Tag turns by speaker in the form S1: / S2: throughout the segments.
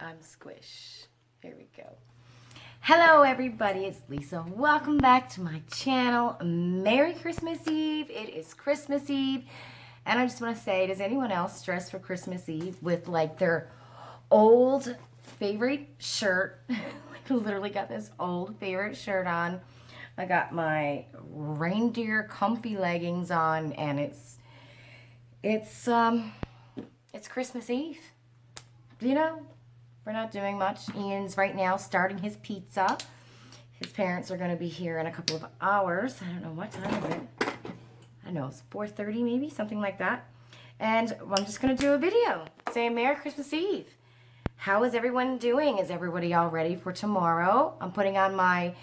S1: I'm Squish. Here we go. Hello everybody, it's Lisa. Welcome back to my channel. Merry Christmas Eve. It is Christmas Eve. And I just want to say, does anyone else dress for Christmas Eve with like their old favorite shirt? Like literally got this old favorite shirt on. I got my reindeer comfy leggings on, and it's Christmas Eve. You know, we're not doing much. Ian's right now starting his pizza. His parents are going to be here in a couple of hours. I don't know, what time is it? I don't know, it's 4:30 maybe, something like that. And I'm just going to do a video saying Merry Christmas Eve. How is everyone doing? Is everybody all ready for tomorrow? I'm putting on my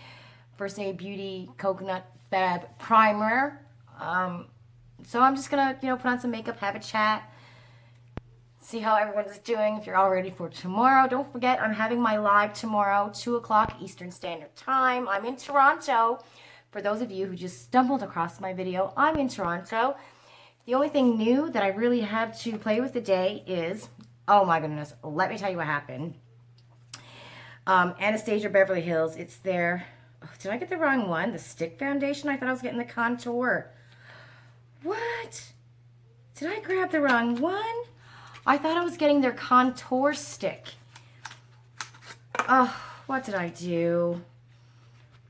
S1: First Aid Beauty Coconut Fab Primer. So I'm just going to, put on some makeup, have a chat, see how everyone's doing. If you're all ready for tomorrow, don't forget I'm having my live tomorrow, 2 o'clock Eastern Standard Time. I'm in Toronto. For those of you who just stumbled across my video, I'm in Toronto. The only thing new that I really have to play with today is, oh my goodness, let me tell you what happened. Anastasia Beverly Hills, it's their, oh, did I get the wrong one? The stick foundation? I thought I was getting the contour. What? Did I grab the wrong one? I thought I was getting their contour stick. Oh, what did I do?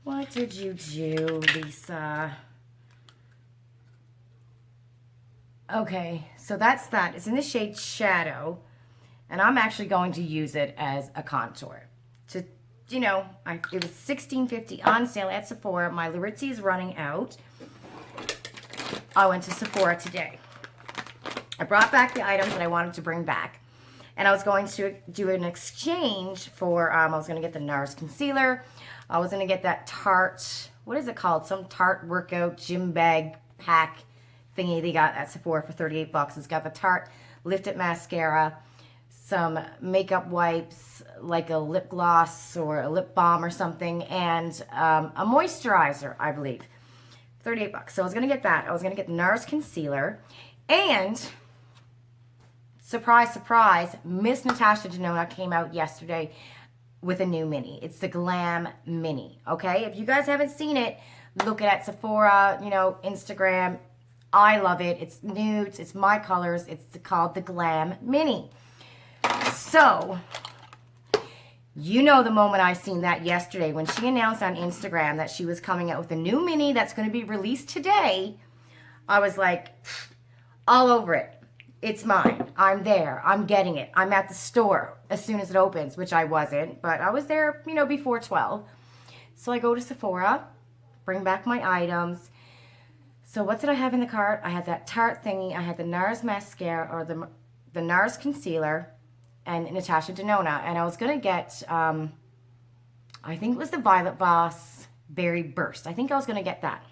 S1: What did you do, Lisa? Okay, so that's that. It's in the shade Shadow, and I'm actually going to use it as a contour. To, it was $16.50 on sale at Sephora. My Larizzi is running out. I went to Sephora today. I brought back the items that I wanted to bring back, and I was going to do an exchange for, I was going to get the NARS concealer. I was going to get that Tarte, what is it called? Some Tarte workout gym bag pack thingy they got at Sephora for 38 bucks. It's got the Tarte Lift It mascara, some makeup wipes, like a lip gloss or a lip balm or something, and a moisturizer, I believe. 38 bucks. So I was going to get that. I was going to get the NARS concealer, and surprise, surprise, Miss Natasha Denona came out yesterday with a new mini. It's the Glam Mini, okay? If you guys haven't seen it, look at Sephora, Instagram. I love it. It's nudes. It's my colors. It's called the Glam Mini. So, the moment I seen that yesterday when she announced on Instagram that she was coming out with a new mini that's going to be released today, I was like, all over it. It's mine. I'm there. I'm getting it. I'm at the store as soon as it opens, which I wasn't, but I was there, before 12. So I go to Sephora, bring back my items. So what did I have in the cart? I had that Tarte thingy. I had the NARS mascara, or the NARS concealer, and Natasha Denona. And I was going to get, I think it was the Violet Voss Berry Burst. I think I was going to get that.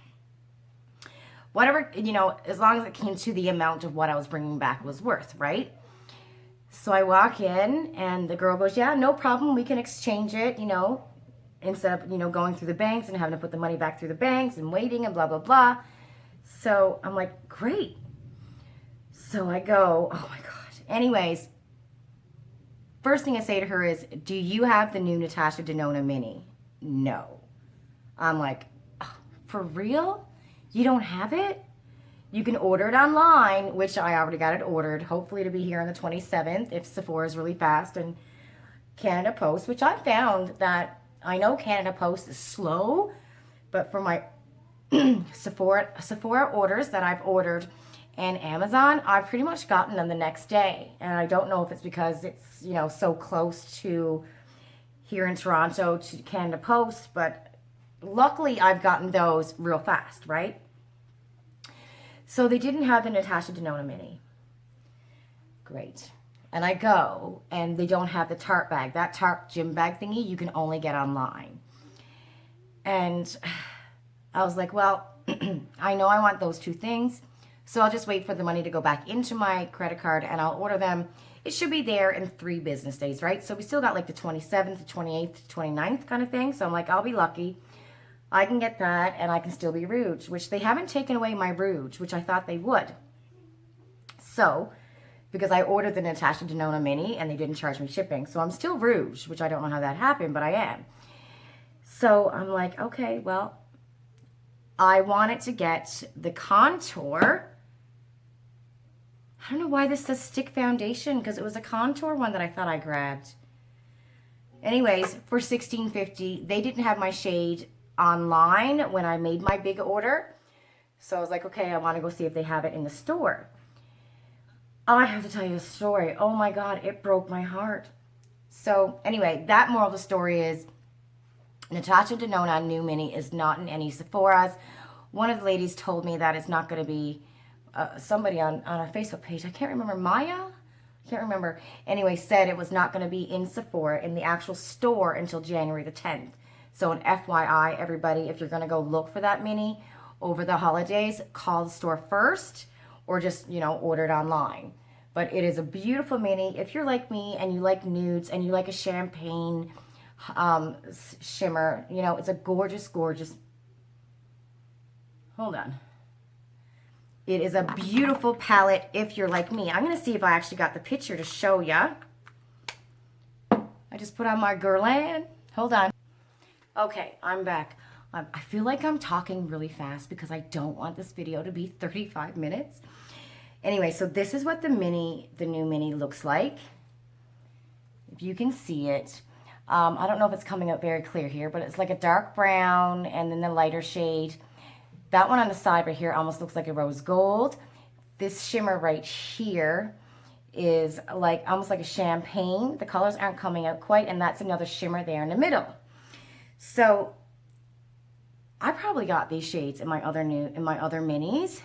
S1: Whatever, as long as it came to the amount of what I was bringing back was worth, right? So I walk in, and the girl goes, yeah, no problem. We can exchange it, instead of, going through the banks and having to put the money back through the banks and waiting and blah, blah, blah. So I'm like, great. So I go, oh my God. Anyways, first thing I say to her is, do you have the new Natasha Denona mini? No. I'm like, oh, for real? You don't have it? You can order it online, which I already got it ordered. Hopefully to be here on the 27th if Sephora is really fast, and Canada Post, which I found that I know Canada Post is slow, but for my Sephora orders that I've ordered and Amazon, I've pretty much gotten them the next day. And I don't know if it's because it's, so close to here in Toronto to Canada Post, but luckily I've gotten those real fast, right? So they didn't have the Natasha Denona mini. Great. And I go, and they don't have the Tarte bag. That Tarte gym bag thingy you can only get online. And I was like, well, I know I want those two things, so I'll just wait for the money to go back into my credit card, and I'll order them. It should be there in 3 business days, right? So we still got like the 27th, the 28th, the 29th kind of thing. So I'm like, I'll be lucky. I can get that, and I can still be Rouge, which they haven't taken away my Rouge, which I thought they would. So because I ordered the Natasha Denona Mini and they didn't charge me shipping. So I'm still rouged, which I don't know how that happened, but I am. So I'm like, okay, well, I wanted to get the contour. I don't know why this says stick foundation, because it was a contour one that I thought I grabbed. Anyways, for $16.50, they didn't have my shade online when I made my big order. So I was like, okay, I want to go see if they have it in the store. I have to tell you a story. Oh my God, it broke my heart. So anyway, that moral of the story is Natasha Denona New Mini is not in any Sephora's. One of the ladies told me that it's not going to be somebody on a Facebook page. I can't remember, Maya? I can't remember. Anyway, said it was not going to be in Sephora in the actual store until January the 10th. So an FYI, everybody, if you're going to go look for that mini over the holidays, call the store first or just, you know, order it online. But it is a beautiful mini. If you're like me and you like nudes and you like a champagne shimmer, you know, it's a gorgeous, gorgeous. Hold on. It is a beautiful palette if you're like me. I'm going to see if I actually got the picture to show ya. I just put on my Guerlain. Hold on. Okay, I'm back. I feel like I'm talking really fast because I don't want this video to be 35 minutes. Anyway, so this is what the new mini looks like. If you can see it. I don't know if it's coming out very clear here, but it's like a dark brown and then the lighter shade. That one on the side right here almost looks like a rose gold. This shimmer right here is like almost like a champagne. The colors aren't coming out quite, and that's another shimmer there in the middle. So I probably got these shades in my other minis,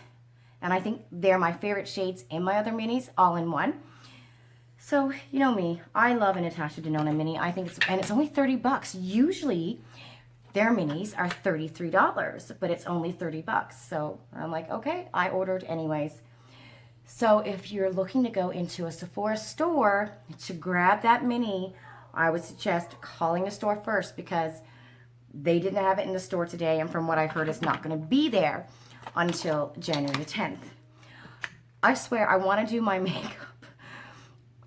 S1: and I think they're my favorite shades in my other minis, all in one. So you know me, I love a Natasha Denona mini. I think it's only 30 bucks. Usually their minis are $33, but it's only 30 bucks. So I'm like, okay, I ordered anyways. So if you're looking to go into a Sephora store to grab that mini, I would suggest calling the store first because they didn't have it in the store today. And from what I've heard, it's not going to be there until January the 10th. I swear I want to do my makeup.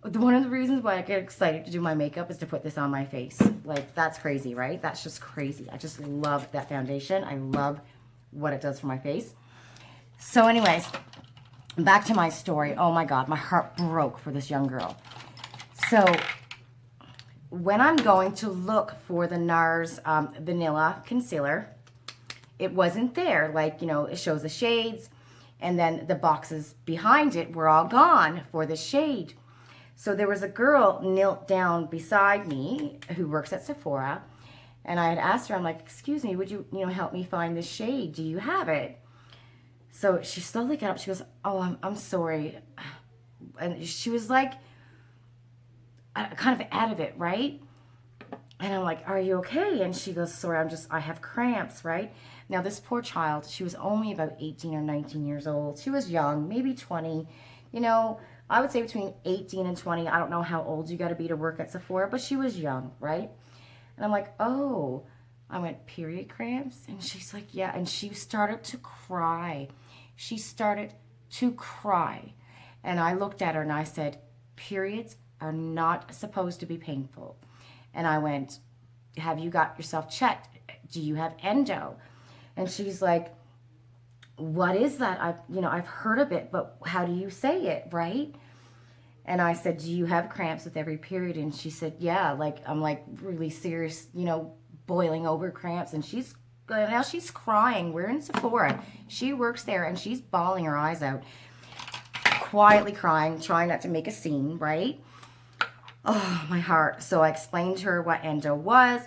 S1: One of the reasons why I get excited to do my makeup is to put this on my face. Like, that's crazy, right? That's just crazy. I just love that foundation. I love what it does for my face. So anyways, back to my story. Oh my God, my heart broke for this young girl. So when I'm going to look for the NARS Vanilla Concealer, it wasn't there. Like, you know, it shows the shades, and then the boxes behind it were all gone for the shade. So there was a girl knelt down beside me who works at Sephora, and I had asked her, I'm like, excuse me, would you help me find this shade? Do you have it? So she slowly got up. She goes, oh, I'm sorry. And she was like, kind of out of it, right? And I'm like, are you okay? And she goes, sorry, I have cramps, right? Now this poor child, she was only about 18 or 19 years old. She was young, maybe 20, you know, I would say between 18 and 20. I don't know how old you got to be to work at Sephora, but she was young, right? And I'm like, oh. I went, period cramps? And she's like, yeah. And she started to cry. She started to cry. And I looked at her and I said, periods are not supposed to be painful. And I went, have you got yourself checked? Do you have endo? And she's like, what is that? I've heard of it, but how do you say it, right? And I said, do you have cramps with every period? And she said, yeah, like, I'm like really serious, boiling over cramps. And now she's crying. We're in Sephora. She works there and she's bawling her eyes out, quietly crying, trying not to make a scene, right? Oh, my heart. So I explained to her what endo was,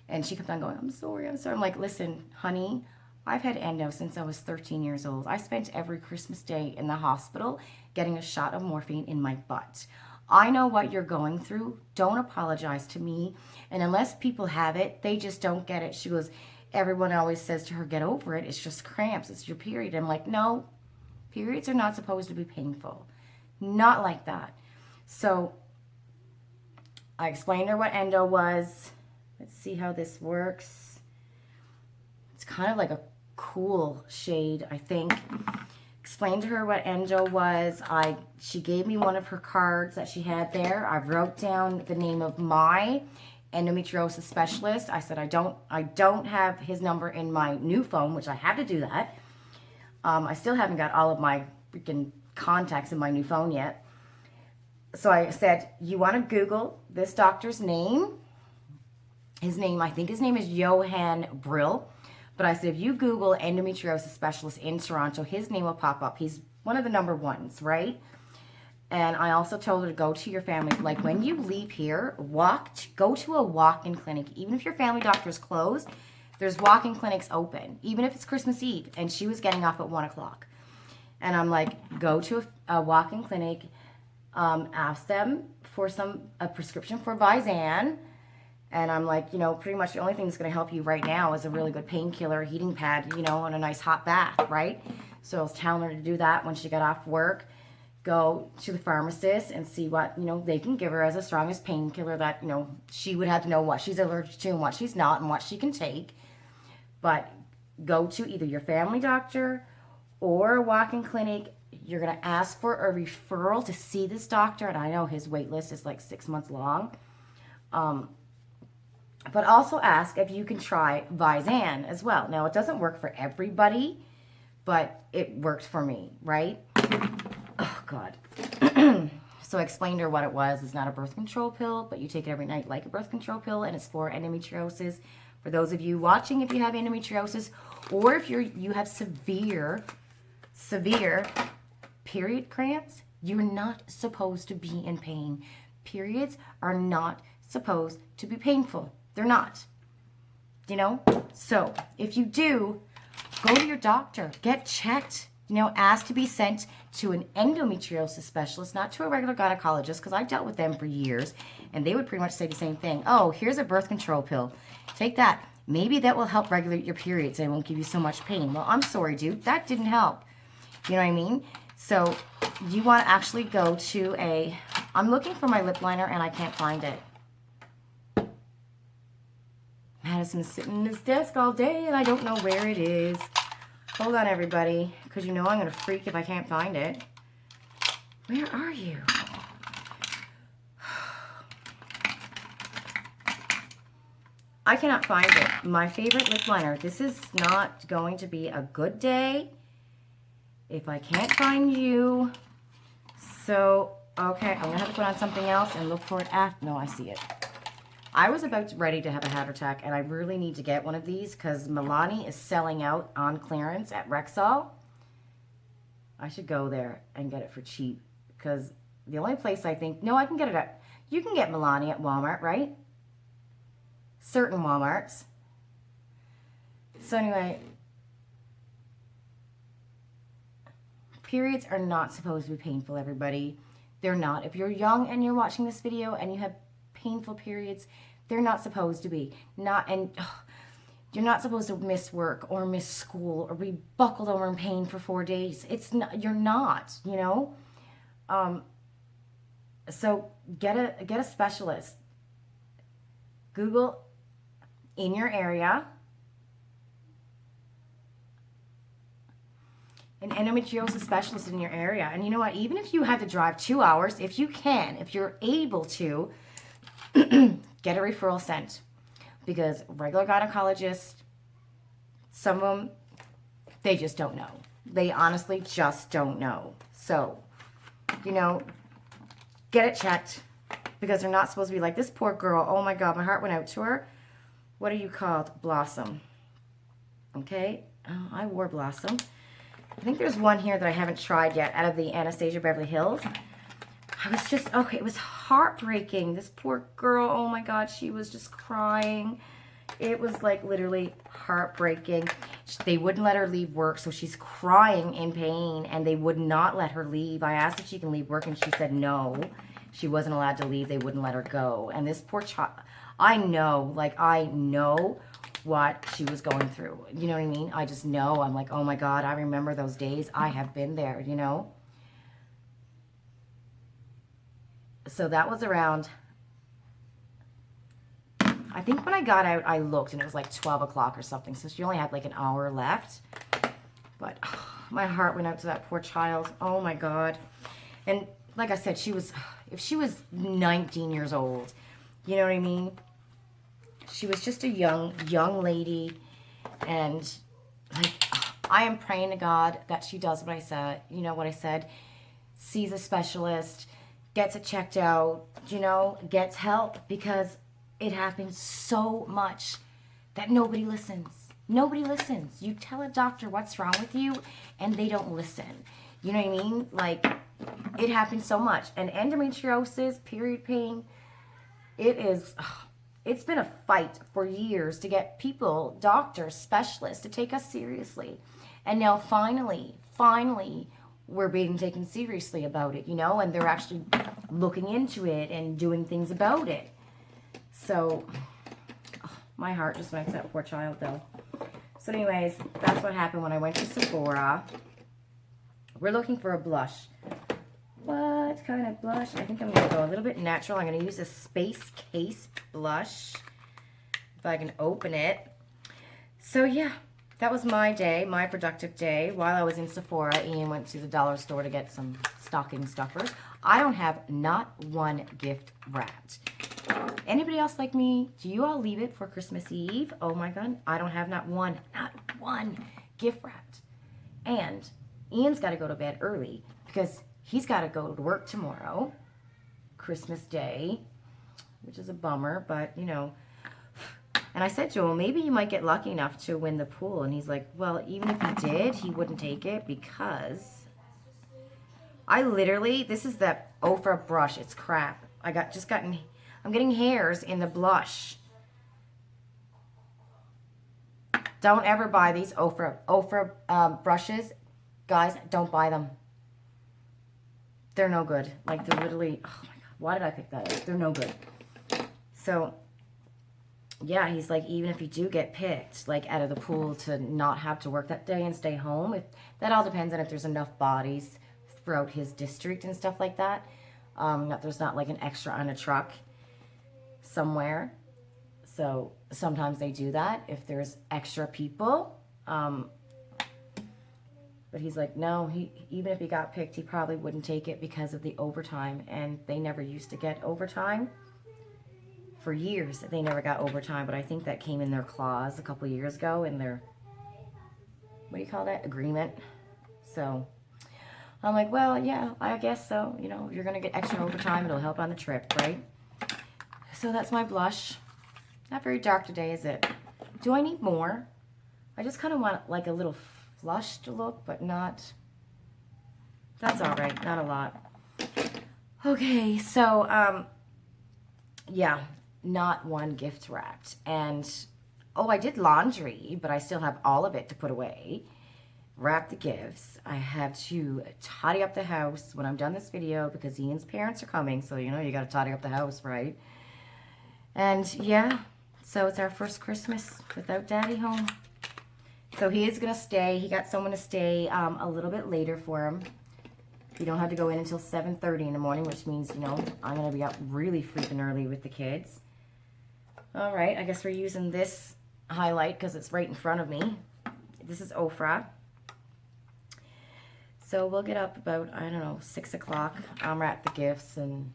S1: and she kept on going, I'm sorry. I'm like, listen, honey, I've had endo since I was 13 years old. I spent every Christmas day in the hospital getting a shot of morphine in my butt. I know what you're going through. Don't apologize to me. And unless people have it, they just don't get it. She goes, everyone always says to her, get over it. It's just cramps. It's your period. I'm like, no, periods are not supposed to be painful. Not like that. So I explained to her what endo was. Let's see how this works. It's kind of like a cool shade, I think. explained to her what endo was. She gave me one of her cards that she had there. I wrote down the name of my endometriosis specialist. I said I don't have his number in my new phone, which I have to do that. I still haven't got all of my freaking contacts in my new phone yet. So I said, you want to Google this doctor's name? I think his name is Johan Brill. But I said, if you Google endometriosis specialist in Toronto, his name will pop up. He's one of the number ones, right? And I also told her to go to your family. Like when you leave here, go to a walk-in clinic. Even if your family doctor is closed, there's walk-in clinics open, even if it's Christmas Eve. And she was getting off at 1 o'clock. And I'm like, go to a walk-in clinic, ask them for a prescription for Visane. And I'm like, you know, pretty much the only thing that's going to help you right now is a really good painkiller, heating pad, you know, and a nice hot bath, right? So I was telling her to do that when she got off work. Go to the pharmacist and see what, you know, they can give her as the strongest painkiller that, you know, she would have to know what she's allergic to and what she's not and what she can take. But go to either your family doctor or a walk-in clinic. You're going to ask for a referral to see this doctor. And I know his wait list is like 6 months long. But also ask if you can try Visane as well. Now, it doesn't work for everybody, but it worked for me, right? Oh, God. So I explained to her what it was. It's not a birth control pill, but you take it every night like a birth control pill, and it's for endometriosis. For those of you watching, if you have endometriosis, or if you have severe period cramps, you're not supposed to be in pain. Periods are not supposed to be painful. They're not, you know? So if you do, go to your doctor, get checked, you know, ask to be sent to an endometriosis specialist, not to a regular gynecologist, because I dealt with them for years, and they would pretty much say the same thing. Oh, here's a birth control pill. Take that. Maybe that will help regulate your periods and it won't give you so much pain. Well, I'm sorry, dude. That didn't help. You know what I mean? So you want to actually go to I'm looking for my lip liner and I can't find it. Madison's sitting in his desk all day and I don't know where it is. Hold on, everybody, because you know I'm going to freak if I can't find it. Where are you? I cannot find it. My favorite lip liner. This is not going to be a good day if I can't find you. So, okay, I'm going to have to put on something else and look for it after. No, I see it. I was ready to have a heart attack, and I really need to get one of these because Milani is selling out on clearance at Rexall. I should go there and get it for cheap because the only place I think... No, I can get it at... You can get Milani at Walmart, right? Certain Walmarts. So anyway... Periods are not supposed to be painful, everybody. They're not. If you're young and you're watching this video and you have painful periods, they're not supposed to be. You're not supposed to miss work or miss school or be buckled over in pain for 4 days. It's not. You're not. You know. So get a specialist. Google in your area an endometriosis specialist in your area, and you know what? Even if you have to drive 2 hours, if you're able to. Get a referral sent because regular gynecologists, some of them, they just don't know. They honestly just don't know. So, you know, get it checked because they're not supposed to be like this poor girl. Oh my God, my heart went out to her. What are you called? Blossom. Okay, oh, I wore Blossom. I think there's one here that I haven't tried yet out of the Anastasia Beverly Hills. I was just, okay, it was heartbreaking. This poor girl, oh my God, she was just crying. It was like literally heartbreaking. They wouldn't let her leave work, so she's crying in pain, and they would not let her leave. I asked if she can leave work, and she said no. She wasn't allowed to leave. They wouldn't let her go. And this poor child, I know what she was going through. You know what I mean? I just know. I'm like, oh my God, I remember those days. I have been there, you know? So that was around, I think when I got out, I looked and it was like 12 o'clock or something. So she only had like an hour left. But my heart went out to that poor child. Oh my God. And like I said, if she was 19 years old, you know what I mean? She was just a young lady. And like, I am praying to God that she does what I said, you know what I said, sees a specialist, gets it checked out, you know, gets help, because it happens so much that nobody listens. Nobody listens. You tell a doctor what's wrong with you and they don't listen. You know what I mean? Like, it happens so much. And endometriosis, period pain, it's been a fight for years to get people, doctors, specialists to take us seriously. And now finally, we're being taken seriously about it, you know, and they're actually looking into it and doing things about it. So, my heart just went to that poor child, though. So anyways, that's what happened when I went to Sephora. We're looking for a blush. What kind of blush? I think I'm going to go a little bit natural. I'm going to use a Space Case blush, if I can open it. So yeah, that was my day, my productive day. While I was in Sephora, Ian went to the dollar store to get some stocking stuffers. I don't have not one gift wrapped. Anybody else like me? Do you all leave it for Christmas Eve? Oh my God, I don't have not one gift wrapped. And Ian's got to go to bed early because he's got to go to work tomorrow, Christmas Day, which is a bummer, but you know. And I said to him, maybe you might get lucky enough to win the pool. And he's like, well, even if he did, he wouldn't take it because I literally, this is the Ofra brush. It's crap. I'm getting hairs in the blush. Don't ever buy these Ofra brushes. Guys, don't buy them. They're no good. Like, they're literally, oh my God, why did I pick that up? They're no good. So, yeah, he's like, even if you do get picked, like, out of the pool to not have to work that day and stay home, that all depends on if there's enough bodies throughout his district and stuff like that. That there's not, like, an extra on a truck somewhere. So, sometimes they do that if there's extra people. But he's like, no, even if he got picked, he probably wouldn't take it because of the overtime. And they never used to get overtime. For years, they never got overtime. But I think that came in their clause a couple years ago in their, what do you call that, agreement. So I'm like, well, yeah, I guess so. You know, if you're going to get extra overtime, it'll help on the trip, right? So that's my blush. Not very dark today, is it? Do I need more? I just kind of want like a little flushed look, but not, that's all right, not a lot. Okay, so, yeah, not one gift wrapped. And, oh, I did laundry, but I still have all of it to put away. Wrap the gifts. I have to tidy up the house when I'm done this video because Ian's parents are coming, so, you know, you got to tidy up the house, right? And, yeah, so it's our first Christmas without Daddy home. So he is going to stay. He got someone to stay a little bit later for him. You don't have to go in until 7:30 in the morning, which means, you know, I'm going to be up really freaking early with the kids. All right, I guess we're using this highlight because it's right in front of me. This is Ofra. So we'll get up about, I don't know, 6 o'clock. Wrap the gifts and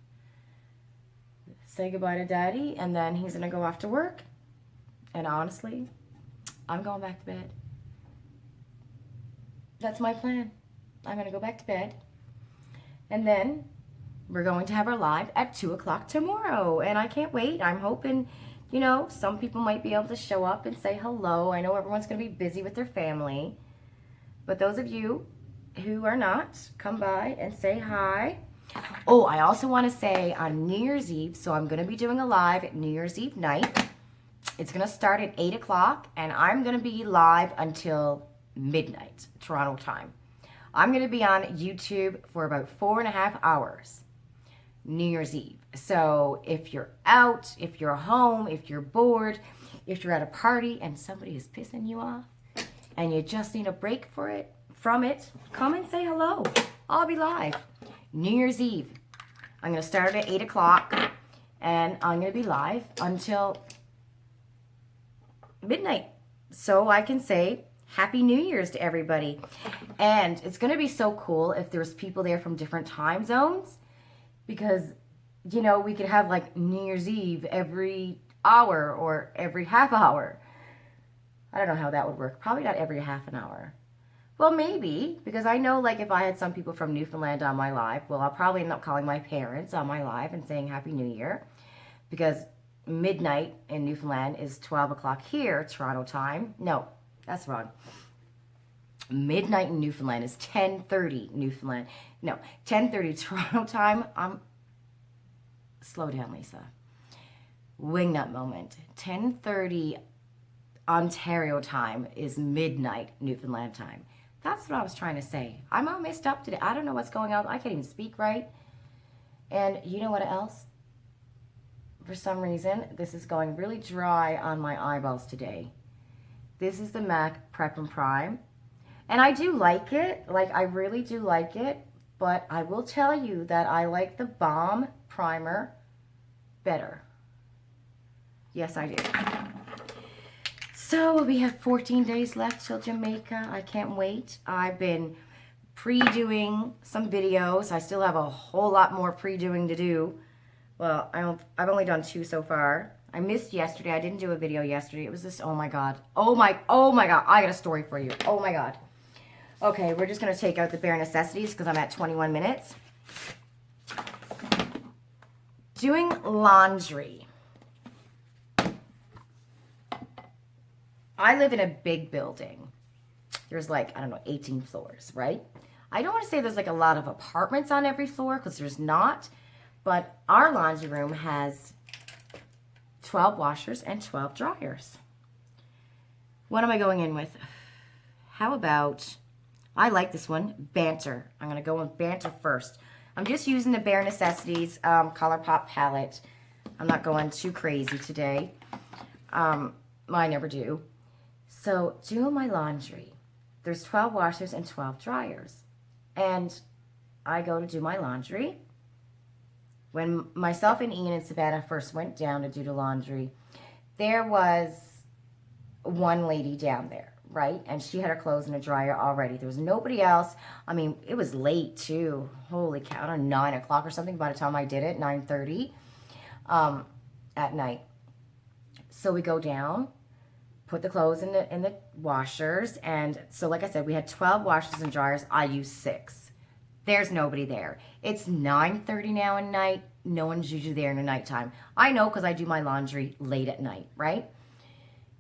S1: say goodbye to Daddy, and then he's going to go off to work. And honestly, I'm going back to bed. That's my plan. I'm going to go back to bed. And then we're going to have our live at 2 o'clock tomorrow. And I can't wait. I'm hoping, you know, some people might be able to show up and say hello. I know everyone's going to be busy with their family. But those of you who are not, come by and say hi. Oh, I also want to say on New Year's Eve, so I'm going to be doing a live at New Year's Eve night. It's going to start at 8 o'clock, and I'm going to be live until midnight, Toronto time. I'm going to be on YouTube for about 4.5 hours, New Year's Eve. So if you're out, if you're home, if you're bored, if you're at a party and somebody is pissing you off, and you just need a break from it, come and say hello. I'll be live. New Year's Eve. I'm going to start at 8 o'clock, and I'm going to be live until midnight. So I can say Happy New Year's to everybody. And it's going to be so cool if there's people there from different time zones, because, you know, we could have like New Year's Eve every hour or every half hour. I don't know how that would work. Probably not every half an hour. Well, maybe, because I know, like, if I had some people from Newfoundland on my live, well, I'll probably end up calling my parents on my live and saying Happy New Year, because midnight in Newfoundland is 12 o'clock here, Toronto time. No, that's wrong. Midnight in Newfoundland is 10:30 Newfoundland. No, 10:30 Toronto time. Slow down, Lisa. Wingnut moment. 10:30 Ontario time is midnight Newfoundland time. That's what I was trying to say. I'm all messed up today. I don't know what's going on. I can't even speak right. And you know what else? For some reason, this is going really dry on my eyeballs today. This is the MAC Prep and Prime. And I do like it. Like, I really do like it. But I will tell you that I like the Balm Primer better. Yes, I do. So we have 14 days left till Jamaica. I can't wait. I've been pre-doing some videos. I still have a whole lot more pre-doing to do. Well, I've only done 2 so far. I missed yesterday. I didn't do a video yesterday. It was this, oh my God. Oh my God. I got a story for you. Oh my God. Okay, we're just going to take out the bare necessities because I'm at 21 minutes. Doing laundry. I live in a big building. There's like, I don't know, 18 floors, right? I don't want to say there's like a lot of apartments on every floor, because there's not. But our laundry room has 12 washers and 12 dryers. What am I going in with? How about, I like this one, Banter. I'm going to go with Banter first. I'm just using the bare necessities COLOURPOP palette. I'm not going too crazy today. I never do. So, doing my laundry. There's 12 washers and 12 dryers. And I go to do my laundry. When myself and Ian and Savannah first went down to do the laundry, there was one lady down there, right? And she had her clothes in a dryer already. There was nobody else. I mean, it was late too. Holy cow, around 9 o'clock or something by the time I did it, 9:30 at night. So we go down, put the clothes in the washers, and so like I said, we had 12 washers and dryers. I used 6. There's nobody there. It's 9:30 now at night. No one's usually there in the nighttime. I know because I do my laundry late at night, right?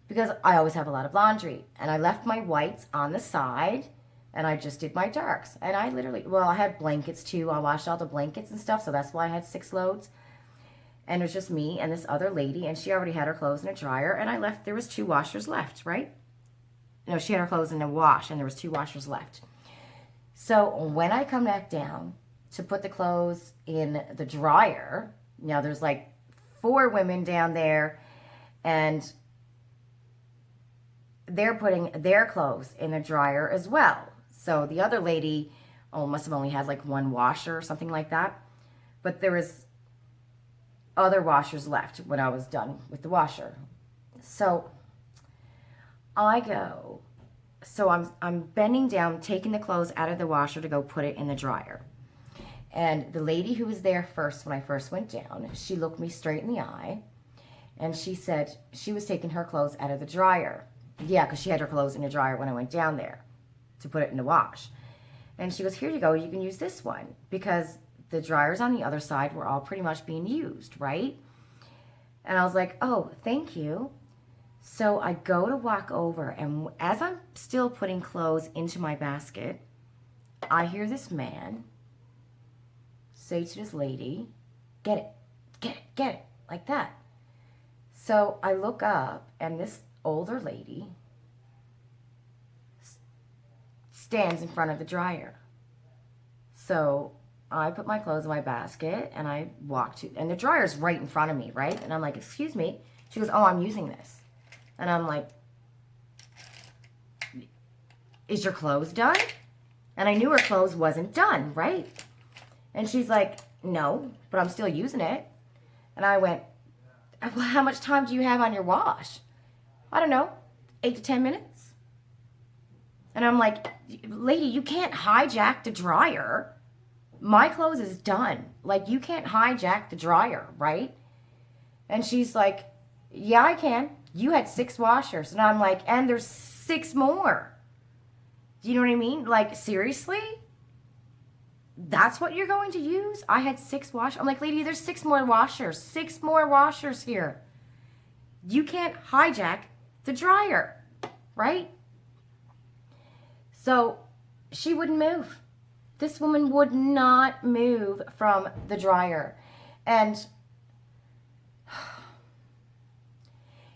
S1: Because I always have a lot of laundry. And I left my whites on the side, and I just did my darks. And I literally, well, I had blankets too. I washed all the blankets and stuff, so that's why I had 6 loads. And it was just me and this other lady, and she already had her clothes in a dryer, and I left, there was 2 washers left, right? No, she had her clothes in a wash, and there was 2 washers left. So when I come back down to put the clothes in the dryer, now there's like 4 women down there, and they're putting their clothes in the dryer as well. So the other lady, must have only had like 1 washer or something like that. But there was other washers left when I was done with the washer. So I go, so I'm bending down, taking the clothes out of the washer to go put it in the dryer. And the lady who was there first when I first went down, she looked me straight in the eye, and she said she was taking her clothes out of the dryer. Yeah, because she had her clothes in the dryer when I went down there to put it in the wash. And she goes, here you go, you can use this one, because the dryers on the other side were all pretty much being used, right? And I was like, oh, thank you. So I go to walk over, and as I'm still putting clothes into my basket, I hear this man say to this lady, get it, get it, get it, like that. So I look up, and this older lady stands in front of the dryer. So I put my clothes in my basket, and I walk to, and the dryer's right in front of me, right? And I'm like, excuse me. She goes, oh, I'm using this. And I'm like, is your clothes done? And I knew her clothes wasn't done, right? And she's like, no, but I'm still using it. And I went, well, how much time do you have on your wash? I don't know, 8 to 10 minutes. And I'm like, lady, you can't hijack the dryer. My clothes is done. Like, you can't hijack the dryer, right? And she's like, yeah, I can. You had 6 washers. And I'm like, and there's 6 more. Do you know what I mean? Like, seriously? That's what you're going to use? I had 6 washers. I'm like, lady, there's 6 more washers. 6 more washers here. You can't hijack the dryer, right? So she wouldn't move. This woman would not move from the dryer. And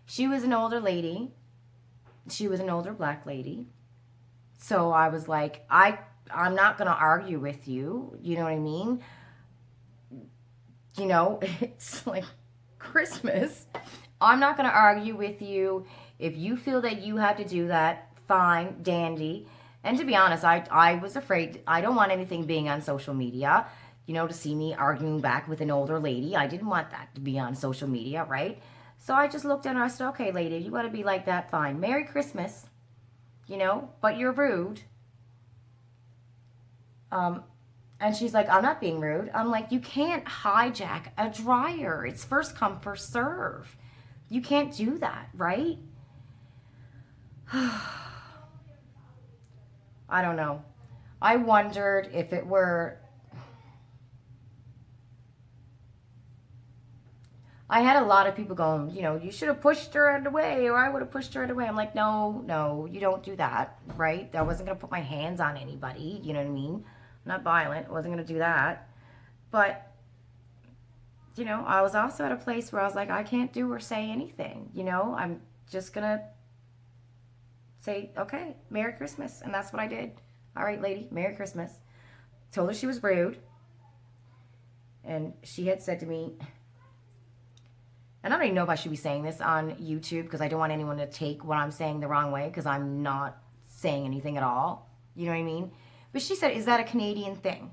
S1: she was an older lady. She was an older black lady. So I was like, I'm not going to argue with you. You know what I mean? You know, it's like Christmas. I'm not going to argue with you. If you feel that you have to do that, fine, dandy. And to be honest, I was afraid. I don't want anything being on social media, you know, to see me arguing back with an older lady. I didn't want that to be on social media, right? So I just looked at her and I said, okay, lady, you want to be like that, fine. Merry Christmas, you know, but you're rude. And she's like, I'm not being rude. I'm like, you can't hijack a dryer. It's first come, first serve. You can't do that, right? I don't know. I wondered if it were... I had a lot of people going, you know, you should have pushed her out of the way, or I would have pushed her out of the way. I'm like, no, you don't do that, right? I wasn't going to put my hands on anybody, you know what I mean? I'm not violent. I wasn't going to do that. But, you know, I was also at a place where I was like, I can't do or say anything, you know? I'm just going to say, okay, Merry Christmas. And that's what I did. All right, lady, Merry Christmas. Told her she was rude. And she had said to me, and I don't even know if I should be saying this on YouTube because I don't want anyone to take what I'm saying the wrong way because I'm not saying anything at all. You know what I mean? But she said, is that a Canadian thing?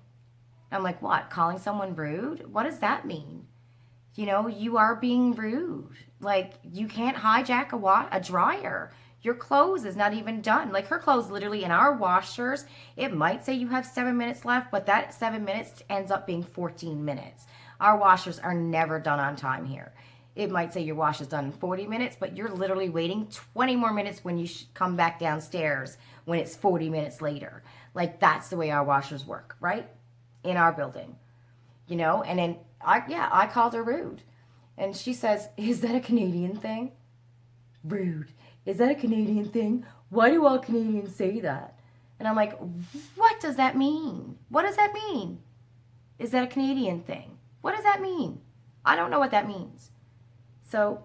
S1: I'm like, what? Calling someone rude? What does that mean? You know, you are being rude. Like, you can't hijack a dryer. Your clothes is not even done. Like, her clothes literally in our washers, it might say you have 7 minutes left, but that 7 minutes ends up being 14 minutes. Our washers are never done on time here. It might say your wash is done in 40 minutes, but you're literally waiting 20 more minutes when you come back downstairs when it's 40 minutes later. Like, that's the way our washers work, right? In our building, you know? And then, I called her rude. And she says, is that a Canadian thing? Rude. Is that a Canadian thing? Why do all Canadians say that? And I'm like, what does that mean? What does that mean? Is that a Canadian thing? What does that mean? I don't know what that means. So,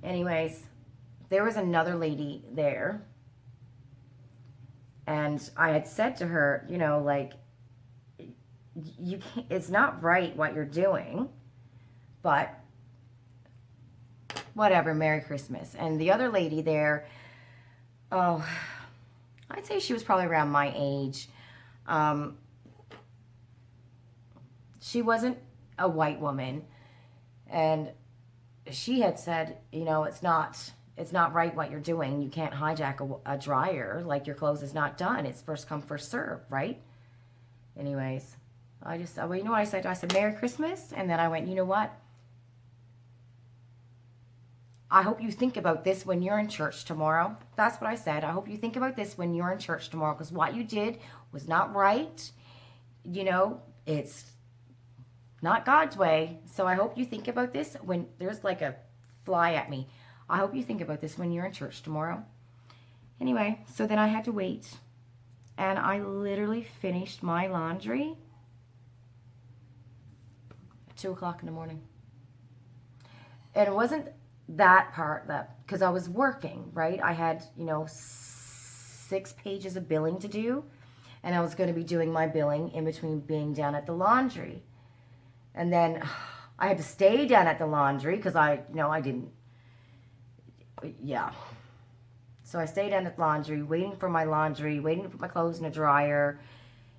S1: anyways, there was another lady there. And I had said to her, you know, like, you can't, it's not right what you're doing, but whatever, Merry Christmas. And the other lady there, oh, I'd say she was probably around my age. She wasn't a white woman. And she had said, you know, it's not right what you're doing. You can't hijack a dryer. Like, your clothes is not done. It's first come, first serve, right? Anyways, well, you know what I said? I said, Merry Christmas. And then I went, you know what? I hope you think about this when you're in church tomorrow. That's what I said. I hope you think about this when you're in church tomorrow, because what you did was not right. You know, it's not God's way. So I hope you think about this when there's like a fly at me. I hope you think about this when you're in church tomorrow. Anyway, so then I had to wait. And I literally finished my laundry at 2 o'clock in the morning. And it wasn't that part, that because I was working, right? I had, you know, 6 pages of billing to do. And I was going to be doing my billing in between being down at the laundry. And then I had to stay down at the laundry because I didn't. Yeah. So I stayed down at the laundry, waiting for my laundry, waiting to put my clothes in the dryer.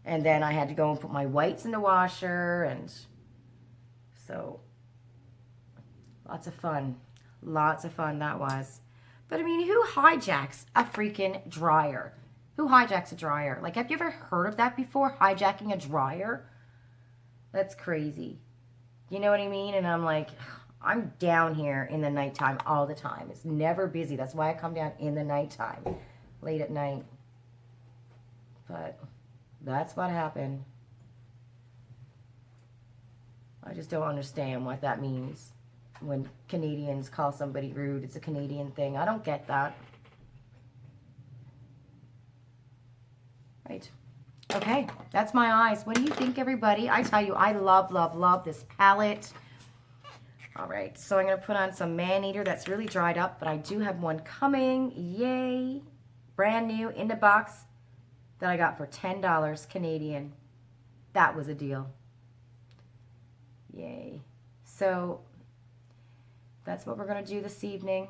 S1: And then I had to go and put my whites in the washer. And so, lots of fun. Lots of fun that was. But I mean, who hijacks a freaking dryer? Who hijacks a dryer? Like, have you ever heard of that before? Hijacking a dryer? That's crazy. You know what I mean? And I'm like, I'm down here in the nighttime all the time. It's never busy. That's why I come down in the nighttime, late at night. But that's what happened. I just don't understand what that means. When Canadians call somebody rude, it's a Canadian thing. I don't get that. Right. Okay, that's my eyes. What do you think, everybody? I tell you, I love, love, love this palette. All right, so I'm going to put on some Man-Eater that's really dried up, but I do have one coming. Yay. Brand new in the box that I got for $10 Canadian. That was a deal. Yay. So that's what we're going to do this evening.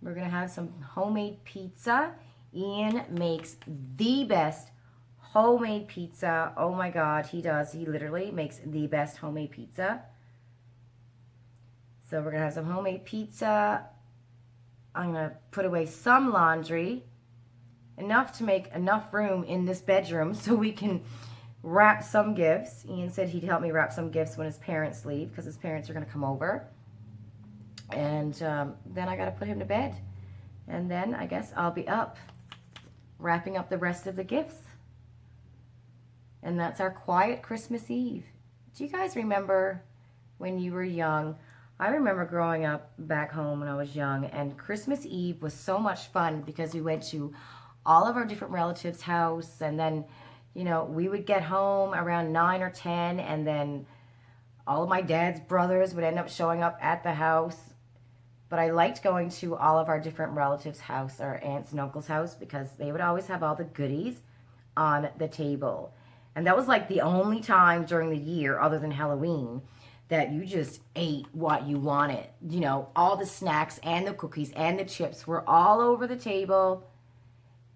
S1: We're going to have some homemade pizza. Ian makes the best homemade pizza. Oh my God, he does. He literally makes the best homemade pizza. So we're going to have some homemade pizza. I'm going to put away some laundry. Enough to make enough room in this bedroom so we can wrap some gifts. Ian said he'd help me wrap some gifts when his parents leave because his parents are going to come over. And then I got to put him to bed. And then I guess I'll be up wrapping up the rest of the gifts. And that's our quiet Christmas Eve. Do you guys remember when you were young? I remember growing up back home when I was young, and Christmas Eve was so much fun because we went to all of our different relatives' house, and then, you know, we would get home around 9 or 10, and then all of my dad's brothers would end up showing up at the house. But I liked going to all of our different relatives' house, our aunts and uncles' house, because they would always have all the goodies on the table. And that was like the only time during the year, other than Halloween, that you just ate what you wanted. You know, all the snacks and the cookies and the chips were all over the table.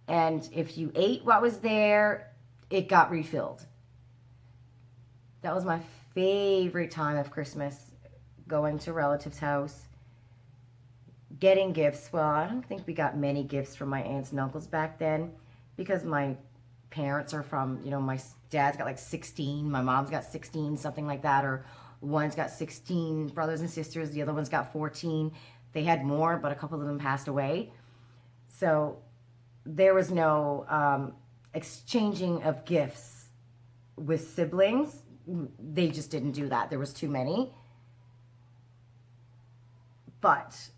S1: And if you ate what was there, it got refilled. That was my favorite time of Christmas, going to relatives' house, getting gifts. Well, I don't think we got many gifts from my aunts and uncles back then because my parents are from, you know, my dad's got like 16, my mom's got 16, something like that, or one's got 16 brothers and sisters, the other one's got 14. They had more, but a couple of them passed away. So there was no exchanging of gifts with siblings. They just didn't do that. There was too many. But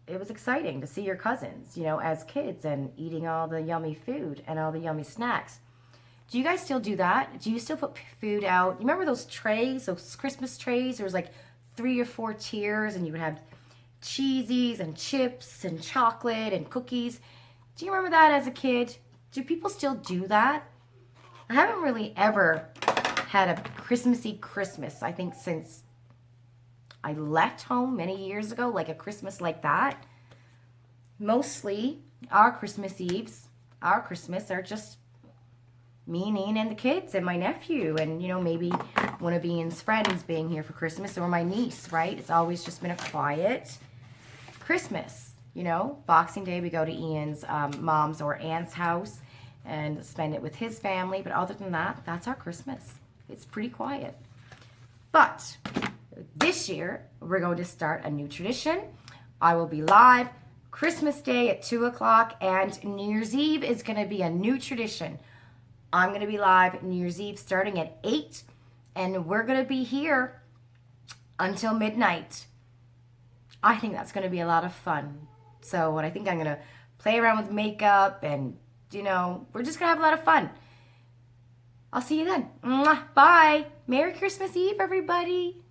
S1: it was exciting to see your cousins, you know, as kids and eating all the yummy food and all the yummy snacks. Do you guys still do that? Do you still put food out? You remember those trays, those Christmas trays? There was like 3 or 4 tiers, and you would have cheesies and chips and chocolate and cookies. Do you remember that as a kid? Do people still do that? I haven't really ever had a Christmassy Christmas, I think, since I left home many years ago, like a Christmas like that. Mostly our Christmas Eves, our Christmas are just me and Ian and the kids and my nephew and, you know, maybe one of Ian's friends being here for Christmas or my niece, right? It's always just been a quiet Christmas, you know. Boxing Day, we go to Ian's mom's or aunt's house and spend it with his family. But other than that, that's our Christmas. It's pretty quiet. But this year, we're going to start a new tradition. I will be live Christmas Day at 2 o'clock, and New Year's Eve is going to be a new tradition. I'm going to be live New Year's Eve starting at 8, and we're going to be here until midnight. I think that's going to be a lot of fun. So I think I'm going to play around with makeup, and, you know, we're just going to have a lot of fun. I'll see you then. Mwah. Bye. Merry Christmas Eve, everybody.